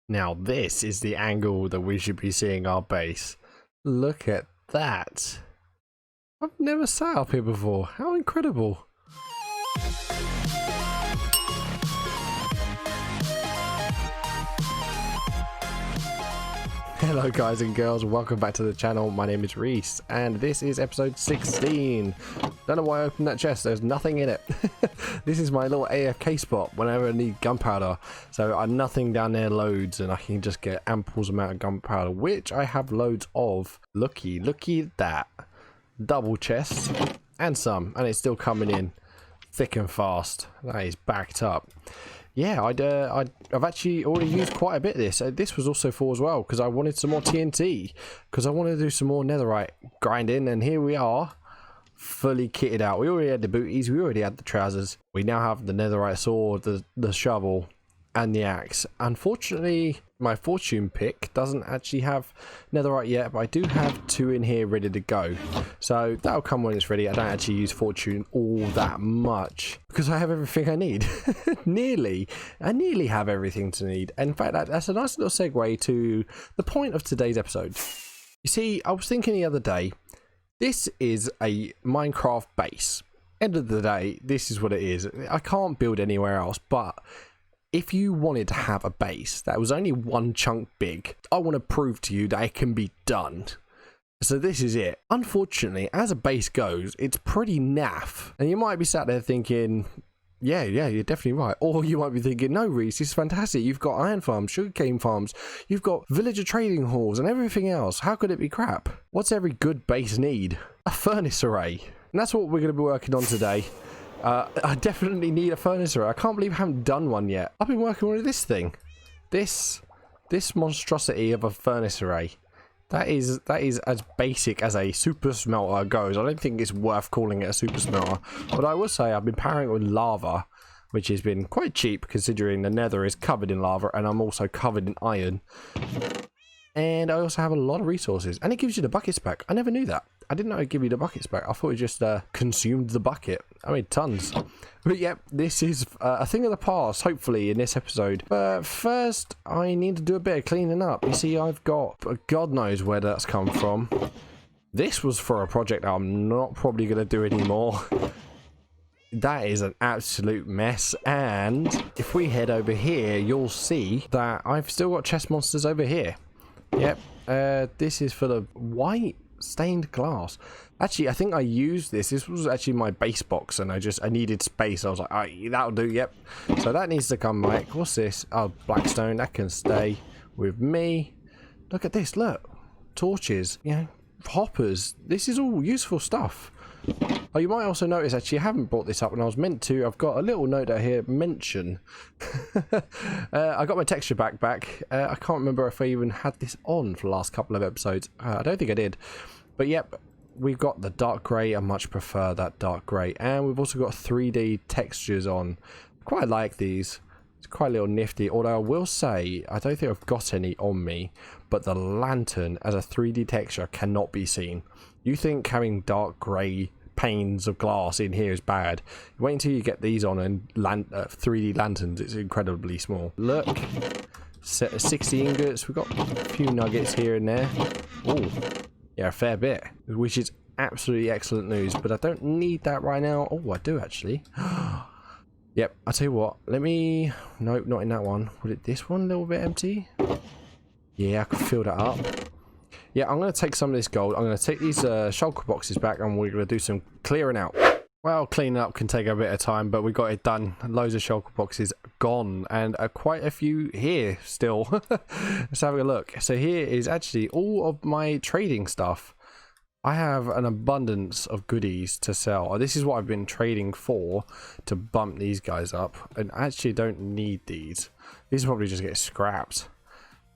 Now this is the angle that we should be seeing our base. Look at that. I've never sat up here before. How incredible. Hello guys and girls, welcome back to the channel. My name is Reese and this is episode 16. Don't know why I opened that chest, there's nothing in it. This is my little AFK spot whenever I need gunpowder. So I'm nothing down there loads and I can just get ample amount of gunpowder, which I have loads of. Looky at that. Double chest and some, and it's still coming in thick and fast. That is backed up. Yeah, I've actually already used quite a bit of this. This was also for as well because I wanted some more TNT because I wanted to do some more netherite grinding, and here we are, fully kitted out. We already had the booties, we already had the trousers. We now have the netherite sword, the shovel, and the axe. Unfortunately, my fortune pick doesn't actually have netherite yet, but I do have 2 in here ready to go. So that'll come when it's ready. I don't actually use fortune all that much because I have everything I need. I nearly have everything to need. In fact, that's a nice little segue to the point of today's episode. You see, I was thinking the other day, this is a Minecraft base. End of the day, this is what it is. I can't build anywhere else, but if you wanted to have a base that was only one chunk big, I want to prove to you that it can be done. So this is it. Unfortunately, as a base goes, it's pretty naff. And you might be sat there thinking, yeah, you're definitely right. Or you might be thinking, no, Reese, this is fantastic. You've got iron farms, sugarcane farms, you've got villager trading halls and everything else. How could it be crap? What's every good base need? A furnace array. And that's what we're going to be working on today. I definitely need a furnace array. I can't believe I haven't done one yet. I've been working on this thing. This monstrosity of a furnace array. That is as basic as a super smelter goes. I don't think it's worth calling it a super smelter. But I will say I've been powering it with lava, which has been quite cheap considering the nether is covered in lava and I'm also covered in iron. And I also have a lot of resources. And it gives you the buckets back. I never knew that. I didn't know it'd give you the buckets back. I thought it just consumed the bucket. I mean, tons. But yep, this is a thing of the past, hopefully, in this episode. But first, I need to do a bit of cleaning up. You see, I've got, God knows where that's come from. This was for a project that I'm not probably going to do anymore. That is an absolute mess. And if we head over here, you'll see that I've still got chest monsters over here. Yep, this is for the white stained glass. Actually, I think I used this. This was actually my base box and I needed space. I was like, oh, that'll do, yep. So that needs to come, Mike. What's this? Oh, blackstone. That can stay with me. Look at this, look. Torches, you know, hoppers. This is all useful stuff. Oh, you might also notice, actually, I haven't brought this up and I was meant to. I've got a little note out here, mention. I got my texture back. I can't remember if I even had this on for the last couple of episodes. I don't think I did. But yep, we've got the dark grey. I much prefer that dark grey. And we've also got 3D textures on. I quite like these. It's quite a little nifty. Although I will say, I don't think I've got any on me. But the lantern as a 3D texture cannot be seen. You think having dark grey panes of glass in here is bad. Wait until you get these on and 3D lanterns. It's incredibly small. Look, set of 60 ingots. We've got a few nuggets here and there. Oh, yeah, a fair bit, which is absolutely excellent news. But I don't need that right now. Oh, I do actually. Yep, I'll tell you what. Let me... Nope, not in that one. Would it this one a little bit empty? Yeah, I could fill that up. Yeah, I'm going to take some of this gold. I'm going to take these shulker boxes back and we're going to do some clearing out. Well, cleaning up can take a bit of time, but we got it done. Loads of shulker boxes gone and quite a few here still. Let's have a look. So here is actually all of my trading stuff. I have an abundance of goodies to sell. This is what I've been trading for to bump these guys up. And I actually don't need these. These probably just get scrapped.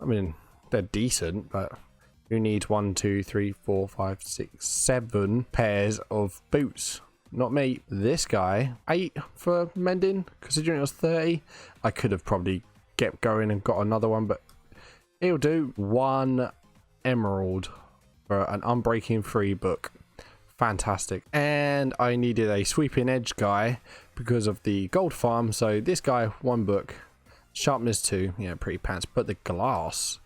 I mean, they're decent, but... Who needs 1, 2, 3, 4, 5, 6, 7 pairs of boots? Not me. This guy, 8 for mending, considering it was 30. I could have probably kept going and got another one, but it'll do. 1 emerald for an Unbreaking Free book. Fantastic. And I needed a sweeping edge guy because of the gold farm. So this guy, 1 book. Sharpness 2, yeah, pretty pants. But the glass,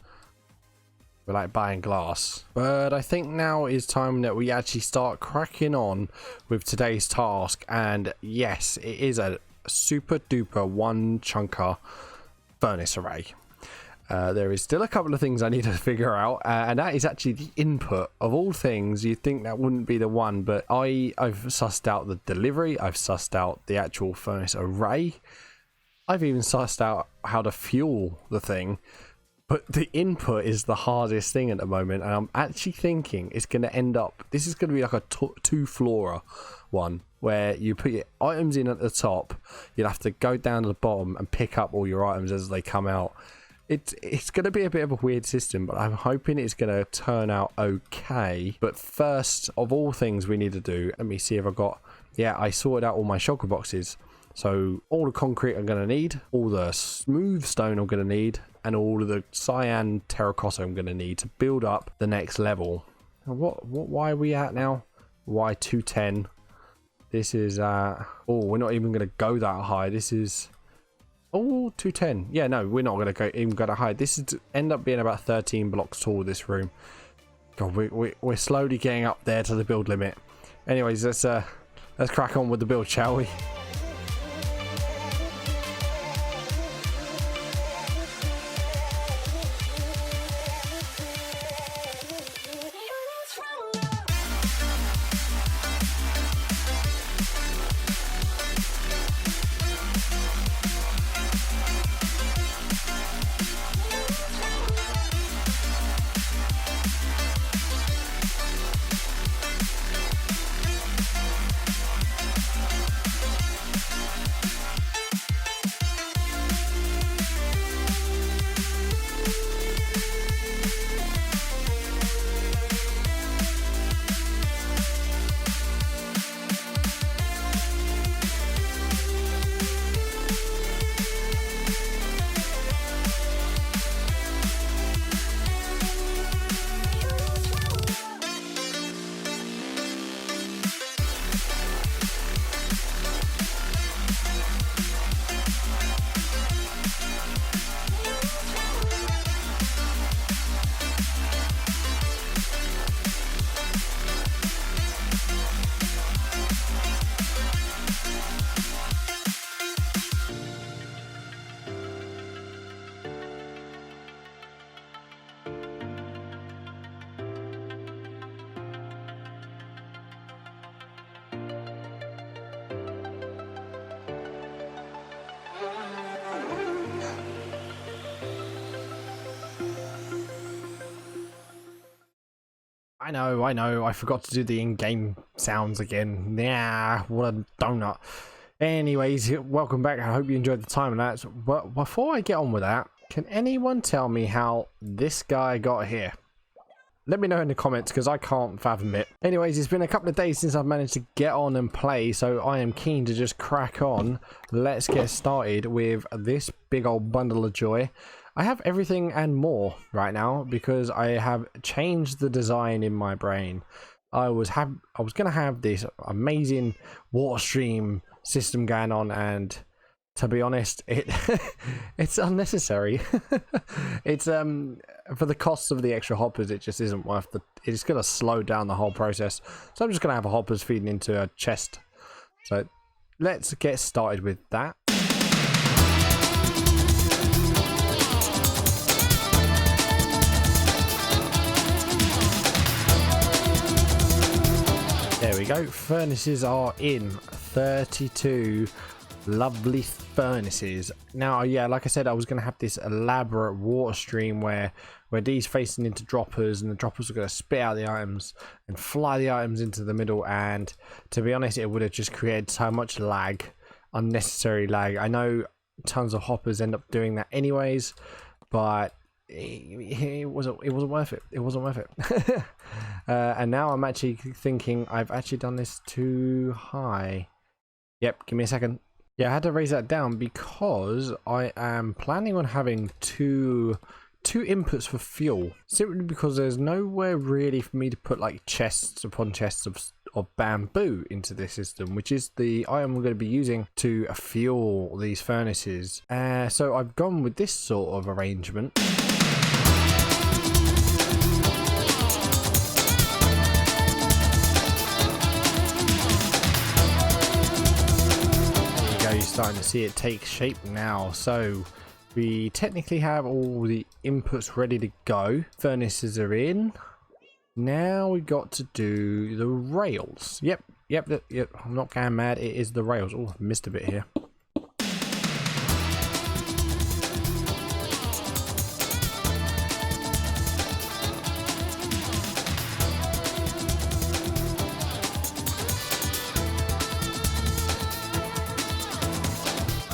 we're like buying glass. But I think now is time that we actually start cracking on with today's task. And yes, it is a super duper one chunker furnace array. There is still a couple of things I need to figure out, and that is actually the input. Of all things, you'd think that wouldn't be the one, but I've sussed out the delivery, I've sussed out the actual furnace array, I've even sussed out how to fuel the thing, but the input is the hardest thing at the moment, and I'm actually thinking it's going to end up, this is going to be like a two-floorer one, where you put your items in at the top, you'll have to go down to the bottom and pick up all your items as they come out. It's going to be a bit of a weird system, but I'm hoping it's going to turn out okay. But first of all things we need to do, let me see if I've got, yeah, I sorted out all my shulker boxes. So all the concrete I'm going to need, all the smooth stone I'm going to need, and all of the cyan terracotta I'm going to need to build up the next level. And why are we at now? Why 210? This is, oh, we're not even going to go that high. This is... Oh, 210. Yeah, no, we're not going to even go that high. This is end up being about 13 blocks tall, this room. God, we're slowly getting up there to the build limit. Anyways, let's crack on with the build, shall we? I know, I forgot to do the in-game sounds again. Nah, what a donut. Anyways, welcome back. I hope you enjoyed the time-lapse. But before I get on with that, can anyone tell me how this guy got here? Let me know in the comments, because I can't fathom it. Anyways, it's been a couple of days since I've managed to get on and play, so I am keen to just crack on. Let's get started with this big old bundle of joy. I have everything and more right now because I have changed the design in my brain. I was going to have this amazing water stream system going on, and to be honest, it's unnecessary. It's for the cost of the extra hoppers, it just isn't worth the. It's going to slow down the whole process. So I'm just going to have a hoppers feeding into a chest. So let's get started with that. There we go. Furnaces are in. 32 lovely furnaces. Now, yeah, like I said, I was going to have this elaborate water stream where these facing into droppers, and the droppers are going to spit out the items and fly the items into the middle. And to be honest, it would have just created so much lag, unnecessary lag. I know tons of hoppers end up doing that anyways, but it wasn't worth it. It wasn't worth it. And now I'm actually thinking I've actually done this too high. Yep, give me a second. Yeah, I had to raise that down because I am planning on having two inputs for fuel, simply because there's nowhere really for me to put like chests upon chests of of bamboo into this system, which is the item we're going to be using to fuel these furnaces. So I've gone with this sort of arrangement. There you go, you're starting to see it take shape now. So we technically have all the inputs ready to go. Furnaces are in. Now we got to do the rails. Yep. I'm not going mad. It is the rails. Oh, I've missed a bit here.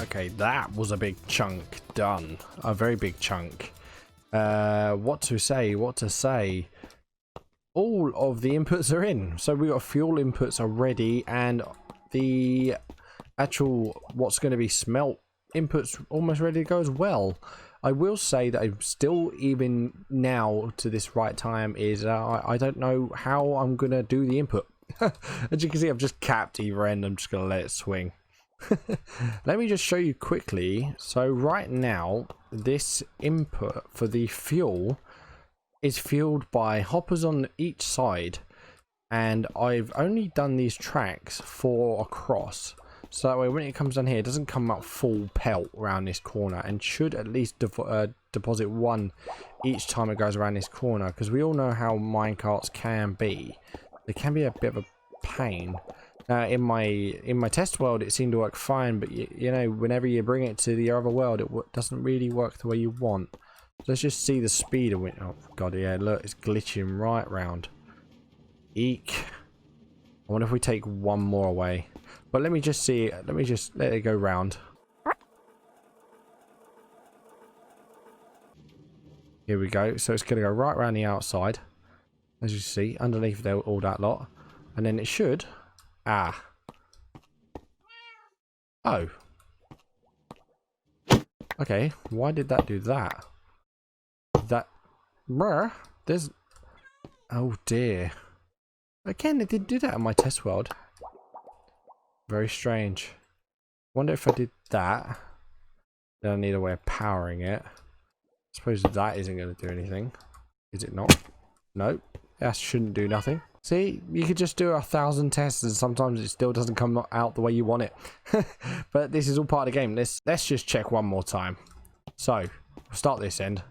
Okay, that was a big chunk done. A very big chunk. What to say? All of the inputs are in. So we got fuel inputs are ready, and the actual what's going to be smelt inputs almost ready to go as well. I will say that I'm still, even now to this right time, is I don't know how I'm going to do the input. As you can see, I've just capped either end. I'm just going to let it swing. Let me just show you quickly. So right now, this input for the fuel is fueled by hoppers on each side, and I've only done these tracks 4 across, so that way when it comes down here it doesn't come out full pelt around this corner, and should at least deposit 1 each time it goes around this corner, because we all know how minecarts can be. They can be a bit of a pain. In my test world it seemed to work fine, but you know, whenever you bring it to the other world it doesn't really work the way you want. Let's just see the speed of it. Oh god, yeah, look, it's glitching right round. Eek. I wonder if we take 1 more away. But let me just see, let me just let it go round. Here we go. So it's going to go right around the outside, as you see, underneath there, all that lot. And then it should... Ah. Oh. Okay, why did that do that? There's... Oh dear. Again, it didn't do that in my test world. Very strange. Wonder if I did that, then I need a way of powering it. I suppose that isn't going to do anything. Is it not? Nope. That shouldn't do nothing. See, you could just do 1,000 tests and sometimes it still doesn't come out the way you want it. But this is all part of the game. Let's just check one more time. So, we'll start this end.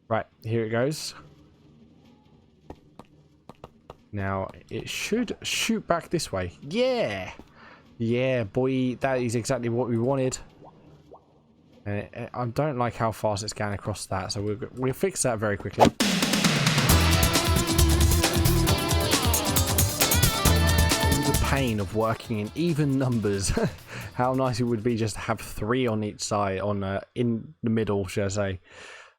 Right, here it goes. Now, it should shoot back this way. Yeah! Yeah, boy, that is exactly what we wanted. And I don't like how fast it's going across that, so we'll fix that very quickly. The pain of working in even numbers. How nice it would be just to have 3 on each side, in the middle, should I say.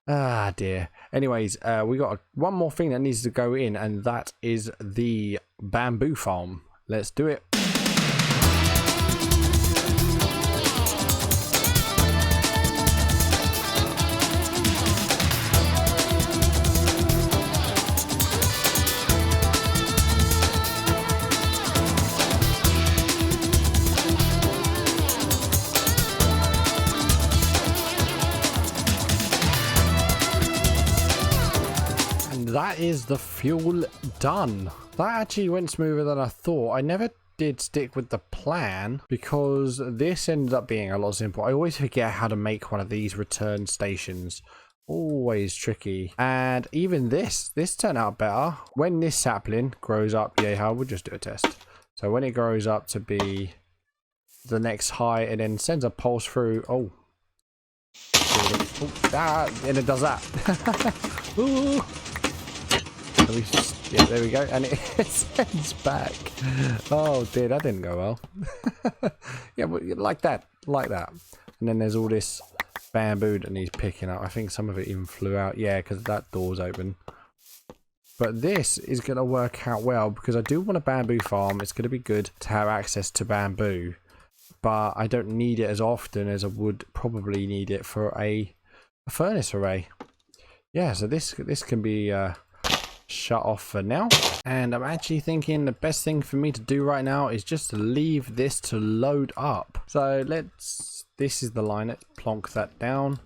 Ah dear. Anyways, we got one more thing that needs to go in, and that is the bamboo farm. Let's do it. That is the fuel done. That actually went smoother than I thought. I never did stick with the plan because this ended up being a lot simple. I always forget how to make one of these return stations. Always tricky. And even this turned out better. When this sapling grows up, yeah, we'll just do a test. So when it grows up to be the next height and then sends a pulse through. Oh, and it does that. Ooh. Yeah, there we go, and it sends back. Oh dear, that didn't go well. Yeah, but like that, and then there's all this bamboo that needs picking up. I think some of it even flew out. Yeah, because that door's open. But this is going to work out well because I do want a bamboo farm. It's going to be good to have access to bamboo, but I don't need it as often as I would probably need it for a furnace array. yeah, so this can be shut off for now. And I'm actually thinking the best thing for me to do right now is just to leave this to load up. So this is the line, let's plonk that down.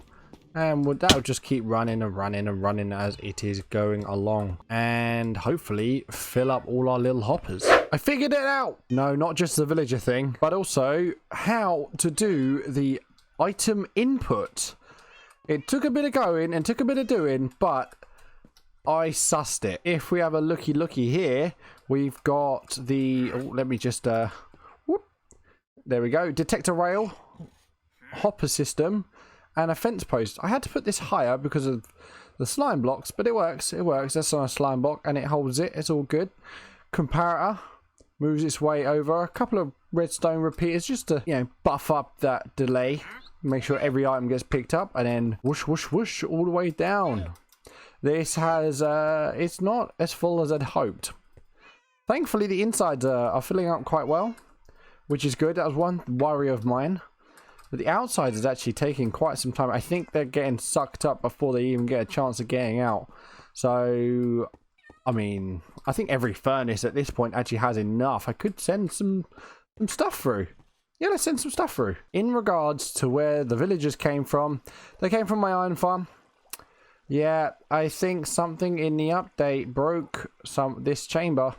And that'll just keep running and running and running as it is going along. And hopefully fill up all our little hoppers. I figured it out! No, not just the villager thing, but also how to do the item input. It took a bit of going and took a bit of doing, but I sussed it. If we have a looky here, we've got the... Oh, let me just... whoop. There we go. Detector rail, hopper system, and a fence post. I had to put this higher because of the slime blocks, but it works. It works. That's on a slime block, and it holds it. It's all good. Comparator moves its way over. A couple of redstone repeaters just to, you know, buff up that delay. Make sure every item gets picked up, and then whoosh, whoosh, whoosh, all the way down. This has, it's not as full as I'd hoped. Thankfully, the insides are filling up quite well, which is good. That was one worry of mine. But the outsides is actually taking quite some time. I think they're getting sucked up before they even get a chance of getting out. So, I mean, I think every furnace at this point actually has enough. I could send some stuff through. Yeah, let's send some stuff through. In regards to where the villagers came from, they came from my iron farm. Yeah, I think something in the update broke this chamber.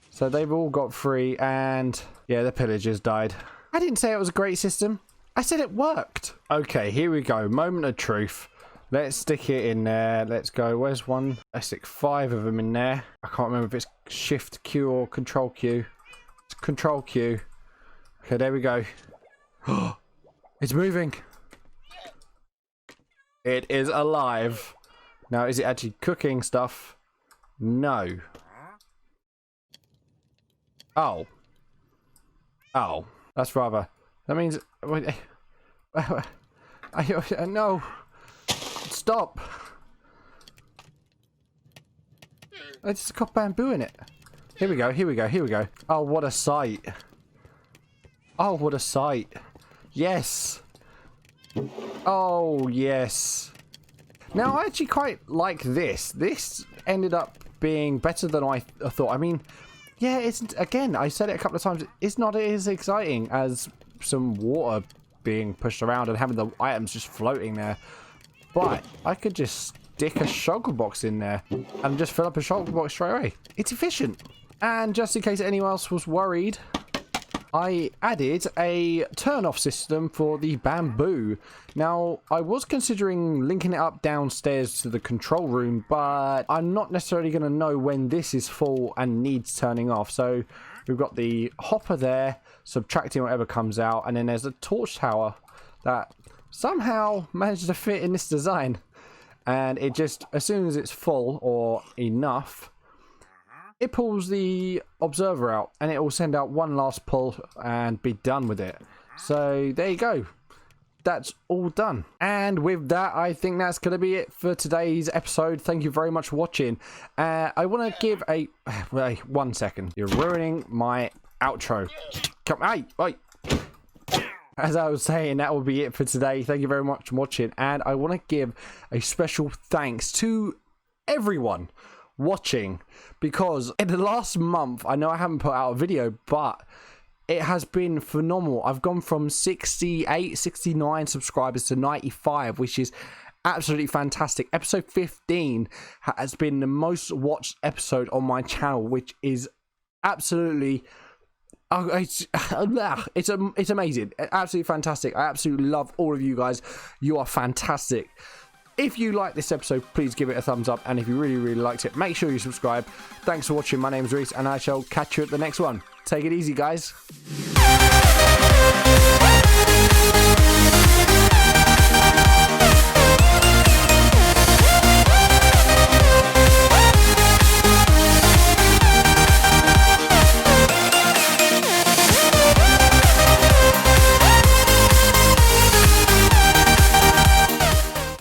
So they've all got free, and yeah, the pillagers died. I didn't say it was a great system. I said it worked. Okay, here we go. Moment of truth. Let's stick it in there. Let's go. Where's one? I stick 5 of them in there. I can't remember if it's Shift Q or Control Q. It's Control Q. Okay, there we go. It's moving. It is alive. Now, is it actually cooking stuff? No. Oh. Oh. That's rather... That means... No. Stop. I just got bamboo in it. Here we go, here we go, here we go. Oh, what a sight. Oh, what a sight. Yes. Oh, yes. Now, I actually quite like this. This ended up being better than I thought. I mean, yeah, it's... Again, I said it a couple of times. It's not as exciting as some water being pushed around and having the items just floating there. But I could just stick a shulker box in there and just fill up a shulker box straight away. It's efficient. And just in case anyone else was worried, I added a turn-off system for the bamboo. Now, I was considering linking it up downstairs to the control room, but I'm not necessarily going to know when this is full and needs turning off. So we've got the hopper there, subtracting whatever comes out, and then there's a torch tower that somehow managed to fit in this design. And it just, as soon as it's full or enough, it pulls the observer out, and it will send out one last pull and be done with it. So there you go. That's all done. And with that, I think that's going to be it for today's episode. Thank you very much for watching. I want to give a... Wait, 1 second. You're ruining my outro. Come, hey, wait. As I was saying, that will be it for today. Thank you very much for watching. And I want to give a special thanks to everyone watching, because in the last month, I know I haven't put out a video, but it has been phenomenal. I've gone from 68, 69 subscribers to 95, which is absolutely fantastic. Episode 15 has been the most watched episode on my channel, which is absolutely... it's amazing. Absolutely fantastic. I absolutely love all of you guys. You are fantastic. If you like this episode, please give it a thumbs up. And if you really, really liked it, make sure you subscribe. Thanks for watching. My name's Reese, and I shall catch you at the next one. Take it easy, guys.